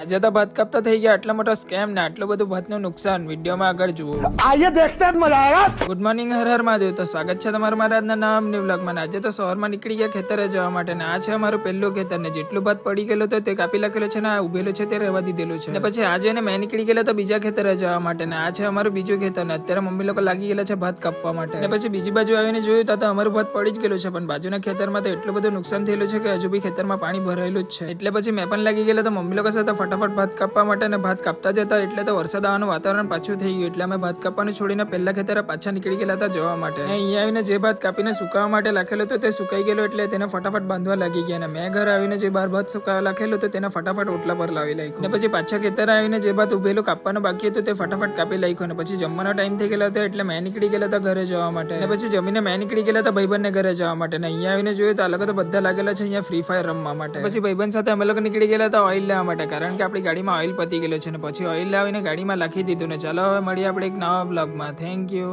આજે તો ભાત કાપતા થઈ ગયા, આટલા મોટો સ્કેમ ને આટલું બધું ભાતનું નુકસાન વિડીયોમાં આગળ જુઓ. आइए देखते हैं मजा आएगा। Good morning, Har Har Mahadev. તો સ્વાગત છે તમારું મારા આજના નામની વ્લોગમાં. આજે તો સવારમાં નીકળી ગયા ખેતરે જવા માટે ને આ છે અમારું પહેલું ખેતર ને જેટલું ભાત પડી ગયેલું તો તે કાપી નાખેલું છે ને આ ઉભેલું છે તે રહેવા દીધેલું છે. ને પછી આ જોઈને મેં નીકળી ગયેલો તો બીજા ખેતરે જવા માટે ને આ છે અમારું બીજું ખેતર ને અત્યારે મમ્મી લોકો લાગી ગયેલા છે ભાત કાપવા માટે. ને પછી બીજી બાજુ આવીને જોયું તો અમારું ભાત પડી જ ગયેલું છે, પણ બાજુના ખેતરમાં તો એટલું બધું નુકસાન થયેલું છે કે હજુ બી ખેતરમાં પાણી ભરાયેલું જ છે. એટલે પછી મેં પણ લાગી ગયેલો તો મમ્મી લોકો સાથે ફટાફટ ભાત કાપવા માટે ને ભાત કાપતા જતા એટલે તો વરસાદ આવવાનું વાતાવરણ પાછું થઈ ગયું એટલે અમે ભાત કાપવાનું છોડીને પહેલા ખેતરે પાછા નીકળી ગયેલા હતા જવા માટે. અહીંયા આવીને જે ભાત કાપીને સુકાવા માટે લખેલું તો તે સુકાઈ ગયેલું એટલે તેને ફટાફટ બાંધવા લાગી ગયા. ને મેં ઘરે આવીને જે બાર ભાત સુકાવા લખેલું તો તેને ફટાફટ ઓટલા પર લાવી નાખ્યું. ને પછી પાછા ખેતરે આવીને જે ભાત ઉભેલું કાપવાનું બાકી હતું તે ફટાફટ કાપી નાખ્યું. ને પછી જમવાનો ટાઈમ થઈ ગયેલો હતો એટલે મેં નીકળી ગયેલા હતા ઘરે જવા માટે. ને પછી જમીને મેં નીકળી ગયેલા હતા ભાઈબંધને ઘરે જવા માટે. ને અહીંયા આવીને જોયું તો આ લોકો તો બધા લાગેલા છે અહીંયા ફ્રી ફાયર રમવા માટે. પછી ભાઈબંધ સાથે અમે લોકો નીકળી ગયેલા હતા ઓઇલ લેવા માટે, કારણ કે આપણી ગાડીમાં ઓઇલ પતી ગયેલું છે. ને પછી ઓઇલ લાવીને ગાડીમાં નાખી દીધું. ને ચાલો હવે મળીએ આપણે એક નવા બ્લોગમાં. Thank you.